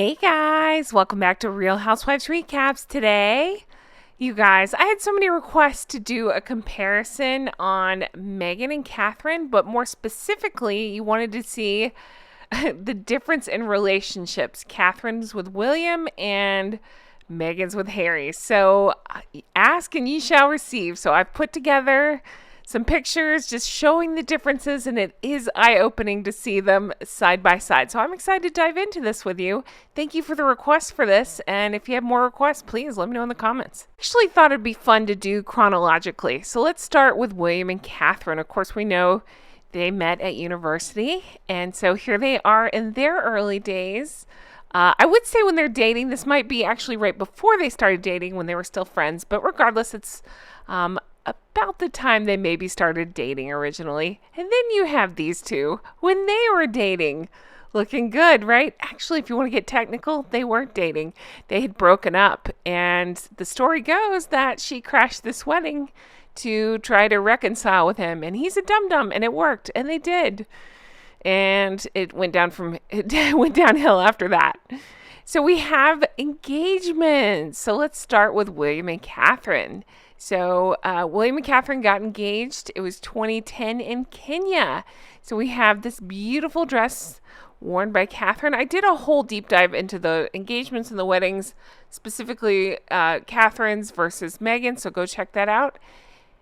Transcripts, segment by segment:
Hey guys, welcome back to Real Housewives Recaps today. You guys, I had so many requests to do a comparison on Meghan and Catherine, but more specifically, you wanted to see the difference in relationships. Catherine's with William and Meghan's with Harry. So ask and ye shall receive. So I've put together some pictures just showing the differences, and it is eye-opening to see them side by side. So I'm excited to dive into this with you. Thank you for the request for this, and if you have more requests, please let me know in the comments. I actually thought it'd be fun to do chronologically. So let's start with William and Catherine. Of course, we know they met at university, and so here they are in their early days. I would say when they're dating, this might be actually right before they started dating when they were still friends, but regardless, it's about the time they maybe started dating originally. And then you have these two when they were dating. Looking good, right? Actually, if you want to get technical, they weren't dating. They had broken up. And the story goes that she crashed this wedding to try to reconcile with him. And he's a dum-dum, and it worked. And they did. And it went downhill after that. So we have engagements. So let's start with William and Catherine. So William and Catherine got engaged. It was 2010 in Kenya. So we have this beautiful dress worn by Catherine. I did a whole deep dive into the engagements and the weddings, specifically Catherine's versus Meghan. So go check that out.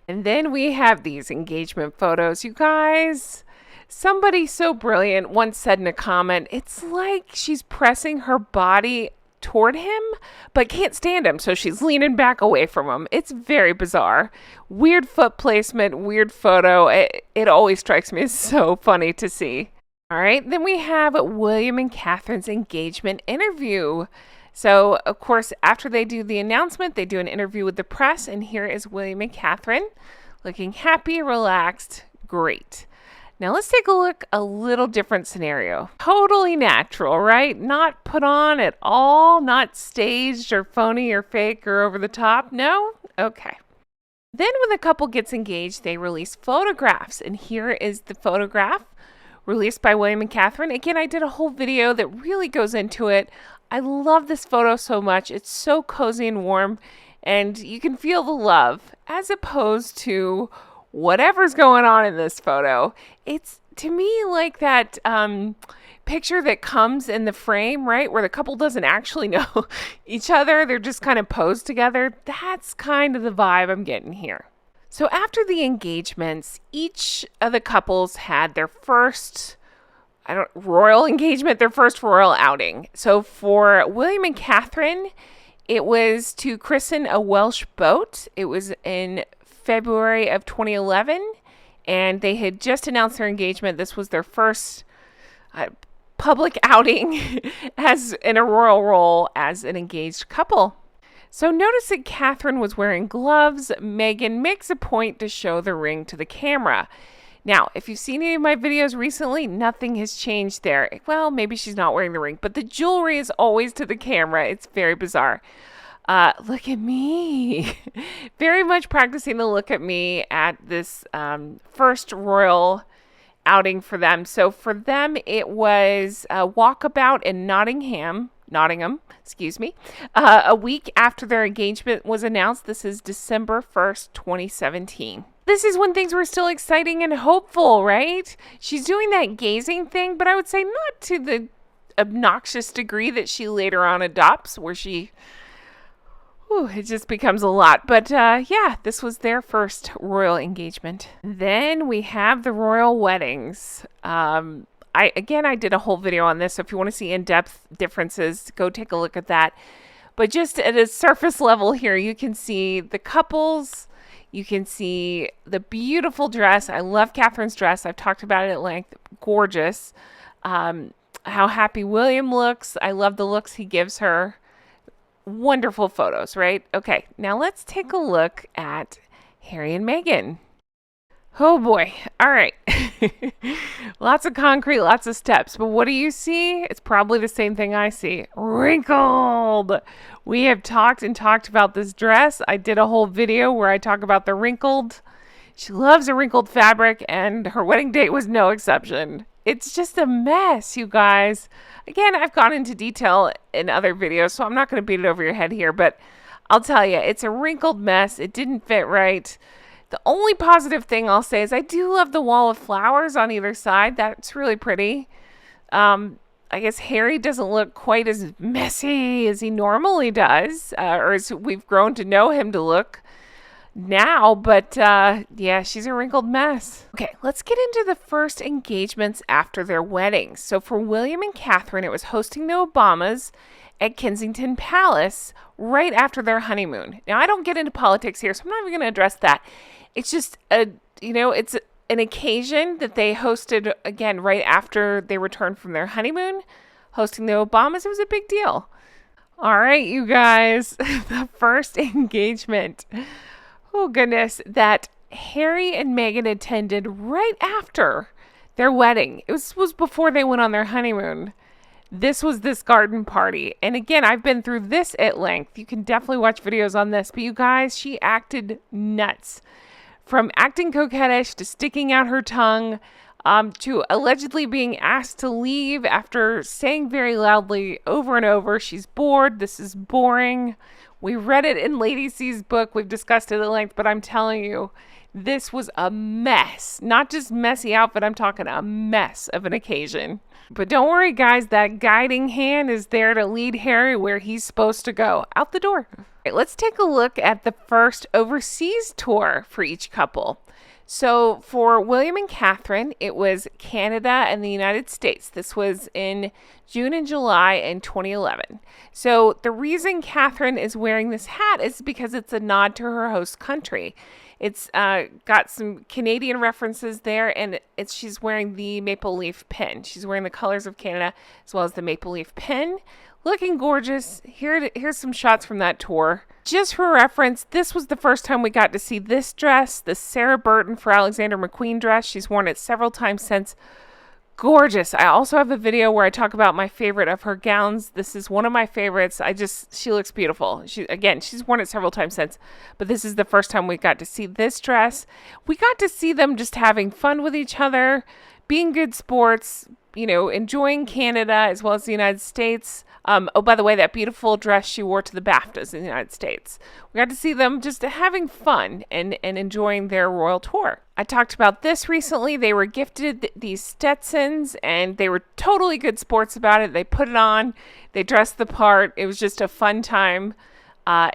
And then we have these engagement photos. You guys, somebody so brilliant once said in a comment, it's like she's pressing her body toward him, but can't stand him, so she's leaning back away from him. It's very bizarre. Weird foot placement, weird photo. It always strikes me as so funny to see. All right, then we have William and Catherine's engagement interview. So, of course, after they do the announcement, they do an interview with the press, and here is William and Catherine looking happy, relaxed, great. Now let's take a look, a little different scenario. Totally natural, right? Not put on at all, not staged or phony or fake or over the top. No? Okay. Then when the couple gets engaged, they release photographs. And here is the photograph released by William and Catherine. Again, I did a whole video that really goes into it. I love this photo so much. It's so cozy and warm, and you can feel the love as opposed to whatever's going on in this photo. It's to me like that picture that comes in the frame, right? Where the couple doesn't actually know each other. They're just kind of posed together. That's kind of the vibe I'm getting here. So after the engagements, each of the couples had their first royal engagement, their first royal outing. So for William and Catherine, it was to christen a Welsh boat. It was in February of 2011, and they had just announced their engagement. This was their first public outing as in a royal role as an engaged couple. So notice that Catherine was wearing gloves. Meghan makes a point to show the ring to the camera. Now, if you've seen any of my videos recently, nothing has changed there. Well, maybe she's not wearing the ring, but the jewelry is always to the camera. It's very bizarre. Look at me. Very much practicing the look at me at this first royal outing for them. So for them, it was a walkabout in Nottingham, a week after their engagement was announced. This is December 1st, 2017. This is when things were still exciting and hopeful, right? She's doing that gazing thing, but I would say not to the obnoxious degree that she later on adopts, where she... it just becomes a lot. But yeah, this was their first royal engagement. Then we have the royal weddings. I did a whole video on this, so if you want to see in-depth differences, go take a look at that. But just at a surface level here, you can see the couples. You can see the beautiful dress. I love Catherine's dress. I've talked about it at length. Gorgeous. How happy William looks. I love the looks he gives her. Wonderful photos, right? Okay, now let's take a look at Harry and Meghan. Oh boy. All right. Lots of concrete, lots of steps. But what do you see? It's probably the same thing I see. Wrinkled. We have talked about this dress. I did a whole video where I talk about the wrinkled She loves a wrinkled fabric, and her wedding date was no exception. It's just a mess, you guys. Again, I've gone into detail in other videos, so I'm not going to beat it over your head here, but I'll tell you, it's a wrinkled mess. It didn't fit right. The only positive thing I'll say is I do love the wall of flowers on either side. That's really pretty. I guess Harry doesn't look quite as messy as he normally does, or as we've grown to know him to look now, but yeah, she's a wrinkled mess. Okay, let's get into the first engagements after their weddings. So for William and Catherine, it was hosting the Obamas at Kensington Palace right after their honeymoon. Now, I don't get into politics here, so I'm not even going to address that. It's just it's an occasion that they hosted again right after they returned from their honeymoon, hosting the Obamas. It was a big deal. All right, you guys, the first engagement. Oh, goodness, that Harry and Meghan attended right after their wedding. It was before they went on their honeymoon. This was this garden party. And again, I've been through this at length. You can definitely watch videos on this. But you guys, she acted nuts. From acting coquettish to sticking out her tongue, to allegedly being asked to leave after saying very loudly over and over, she's bored, this is boring. We read it in Lady C's book. We've discussed it at length, but I'm telling you, this was a mess. Not just messy outfit, I'm talking a mess of an occasion. But don't worry, guys, that guiding hand is there to lead Harry where he's supposed to go, out the door. All right, let's take a look at the first overseas tour for each couple. So for William and Catherine, it was Canada and the United States. This was in June and July in 2011. So the reason Catherine is wearing this hat is because it's a nod to her host country. It's got some Canadian references there, and she's wearing the maple leaf pin. She's wearing the colors of Canada as well as the maple leaf pin. Looking gorgeous. Here's some shots from that tour. Just for reference, this was the first time we got to see this dress, the Sarah Burton for Alexander McQueen dress. She's worn it several times since. Gorgeous. I also have a video where I talk about my favorite of her gowns. This is one of my favorites. She looks beautiful. She's worn it several times since, but this is the first time we got to see this dress. We got to see them just having fun with each other, being good sports, enjoying Canada as well as the United States. Oh, by the way, that beautiful dress she wore to the BAFTAs in the United States. We got to see them just having fun and enjoying their royal tour. I talked about this recently. They were gifted these Stetsons, and they were totally good sports about it. They put it on. They dressed the part. It was just a fun time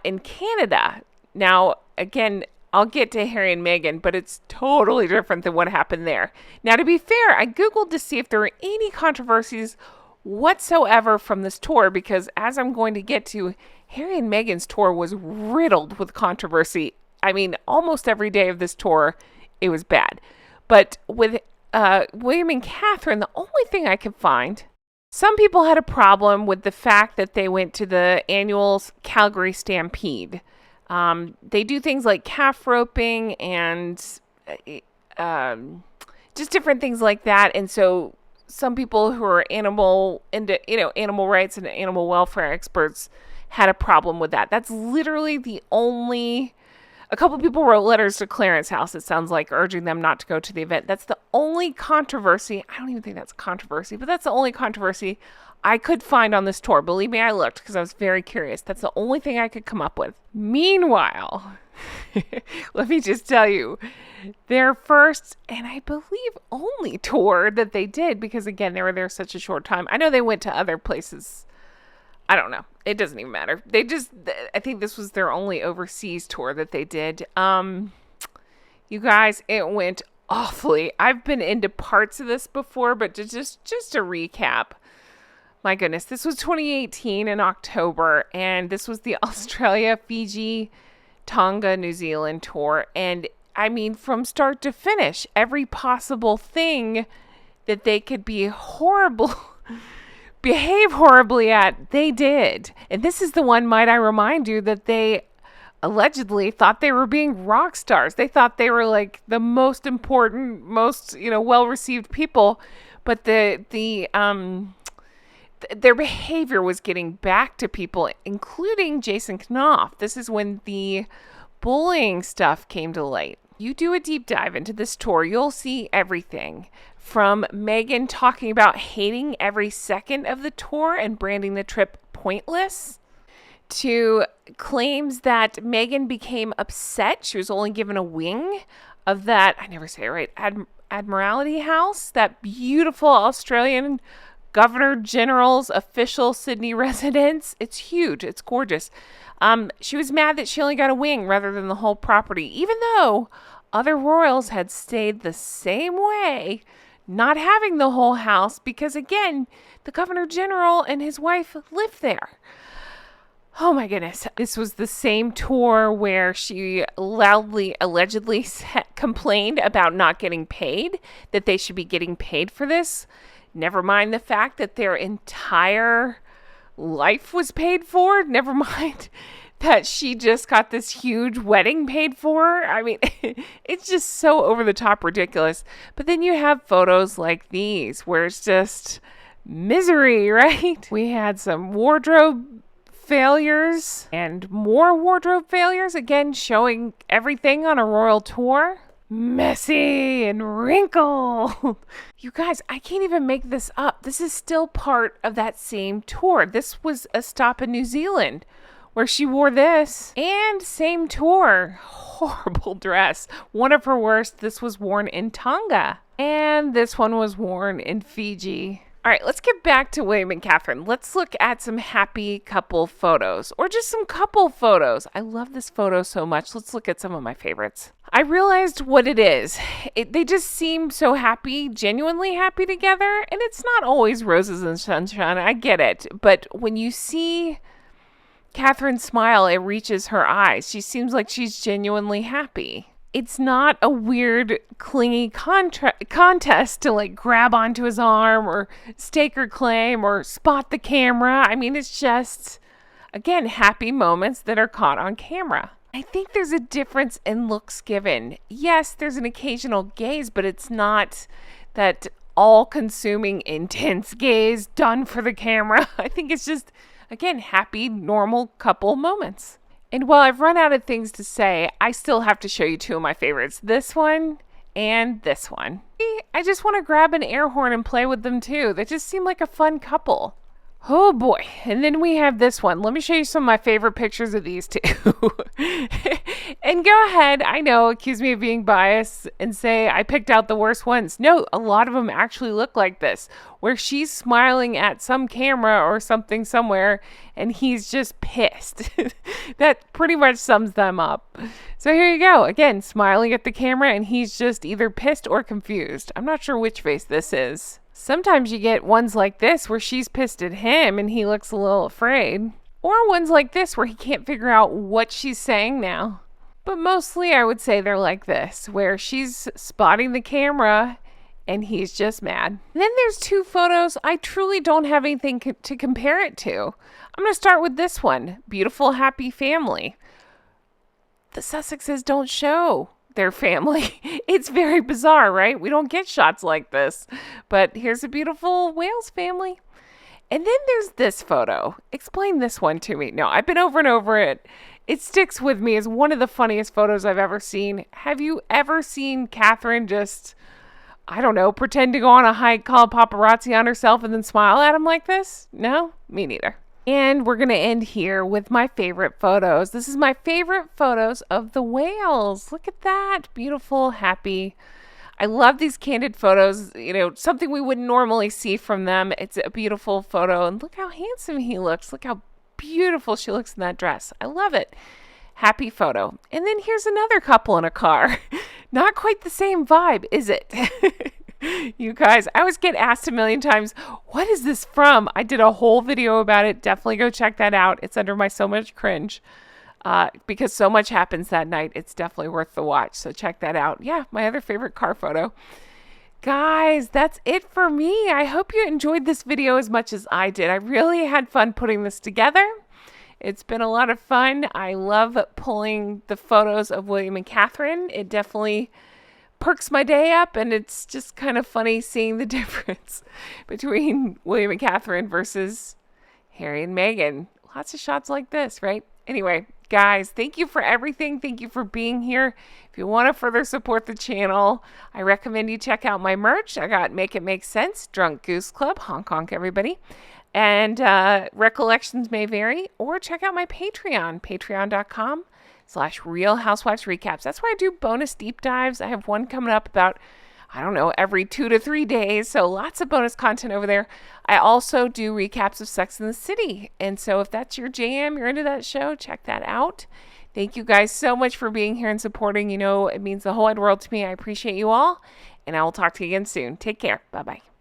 in Canada. Now, again, I'll get to Harry and Meghan, but it's totally different than what happened there. Now, to be fair, I Googled to see if there were any controversies whatsoever from this tour, because as I'm going to get to, Harry and Meghan's tour was riddled with controversy. I mean, almost every day of this tour, it was bad. But with William and Catherine, the only thing I could find, some people had a problem with the fact that they went to the annual Calgary Stampede. They do things like calf roping and just different things like that. And so some people who are animal rights and animal welfare experts had a problem with that. That's literally the only. A couple people wrote letters to Clarence House, it sounds like, urging them not to go to the event. That's the only controversy. I don't even think that's a controversy, but that's the only controversy I could find on this tour. Believe me, I looked because I was very curious. That's the only thing I could come up with. Meanwhile, let me just tell you, their first and I believe only tour that they did, because again, they were there such a short time. I know they went to other places. I don't know. It doesn't even matter. I think this was their only overseas tour that they did. You guys, it went awfully. I've been into parts of this before, but just to recap, my goodness, this was 2018 in October, and this was the Australia, Fiji, Tonga, New Zealand tour. And I mean, from start to finish, every possible thing that they could be behave horribly at, they did. And this is the one, might I remind you, that they allegedly thought they were being rock stars. They thought they were like the most important, most, well-received people, but their behavior was getting back to people, including Jason Knopf. This is when the bullying stuff came to light. You do a deep dive into this tour, you'll see everything from Meghan talking about hating every second of the tour and branding the trip pointless, to claims that Meghan became upset she was only given a wing of that, I never say it right, Admiralty House, that beautiful Australian Governor General's official Sydney residence. It's huge. It's gorgeous. She was mad that she only got a wing rather than the whole property, even though other royals had stayed the same way, not having the whole house because, again, the Governor General and his wife live there. Oh my goodness. This was the same tour where she loudly, allegedly complained about not getting paid, that they should be getting paid for this. Never mind the fact that their entire life was paid for. Never mind that she just got this huge wedding paid for. I mean, it's just so over the top ridiculous. But then you have photos like these where it's just misery, right? We had some wardrobe failures and more wardrobe failures, again showing everything on a royal tour. Messy and wrinkled. You guys, I can't even make this up. This is still part of that same tour. This was a stop in New Zealand where she wore this, and same tour. Horrible dress. One of her worst. This was worn in Tonga, and this one was worn in Fiji. All right, let's get back to William and Catherine. Let's look at some happy couple photos, or just some couple photos. I love this photo so much. Let's look at some of my favorites. I realized what it is. They just seem so happy, genuinely happy together, and it's not always roses and sunshine. I get it. But when you see Catherine smile, it reaches her eyes. She seems like she's genuinely happy. It's not a weird, clingy contest to like grab onto his arm or stake her claim or spot the camera. I mean, it's just, again, happy moments that are caught on camera. I think there's a difference in looks given. Yes, there's an occasional gaze, but it's not that all-consuming, intense gaze done for the camera. I think it's just, again, happy, normal couple moments. And while I've run out of things to say, I still have to show you two of my favorites. This one and this one. I just want to grab an air horn and play with them too. They just seem like a fun couple. Oh boy. And then we have this one. Let me show you some of my favorite pictures of these two. And go ahead, I know, accuse me of being biased and say I picked out the worst ones. No, a lot of them actually look like this, where she's smiling at some camera or something somewhere and he's just pissed. That pretty much sums them up. So here you go. Again, smiling at the camera and he's just either pissed or confused. I'm not sure which face this is. Sometimes you get ones like this where she's pissed at him and he looks a little afraid. Or ones like this where he can't figure out what she's saying now. But mostly I would say they're like this, where she's spotting the camera and he's just mad. And then there's two photos I truly don't have anything to compare it to. I'm going to start with this one. Beautiful, happy family. The Sussexes don't show their family. It's very bizarre, right? We don't get shots like this. But here's a beautiful Wales family. And then there's this photo. Explain this one to me. No, I've been over and over it. It sticks with me as one of the funniest photos I've ever seen. Have you ever seen Catherine just, I don't know, pretend to go on a hike, call paparazzi on herself, and then smile at him like this? No, me neither. And we're going to end here with my favorite photos. This is my favorite photos of the whales. Look at that. Beautiful, happy. I love these candid photos, you know, something we wouldn't normally see from them. It's a beautiful photo. And look how handsome he looks. Look how beautiful she looks in that dress. I love it. Happy photo. And then here's another couple in a car. Not quite the same vibe, is it? You guys, I always get asked a million times, what is this from? I did a whole video about it. Definitely go check that out. It's under my So Much Cringe. Because so much happens that night. It's definitely worth the watch. So check that out. Yeah, my other favorite car photo. Guys, that's it for me. I hope you enjoyed this video as much as I did. I really had fun putting this together. It's been a lot of fun. I love pulling the photos of William and Catherine. It definitely perks my day up, and it's just kind of funny seeing the difference between William and Catherine versus Harry and Meghan. Lots of shots like this, right? Anyway, guys, thank you for everything. Thank you for being here. If you want to further support the channel, I recommend you check out my merch. I got Make It Make Sense, Drunk Goose Club, honk honk everybody. And recollections may vary, or check out my Patreon, patreon.com/Real Housewives Recaps. That's where I do bonus deep dives. I have one coming up about, I don't know, every 2 to 3 days. So lots of bonus content over there. I also do recaps of Sex and the City. And so if that's your jam, you're into that show, check that out. Thank you guys so much for being here and supporting. You know, it means the whole wide world to me. I appreciate you all. And I will talk to you again soon. Take care. Bye-bye.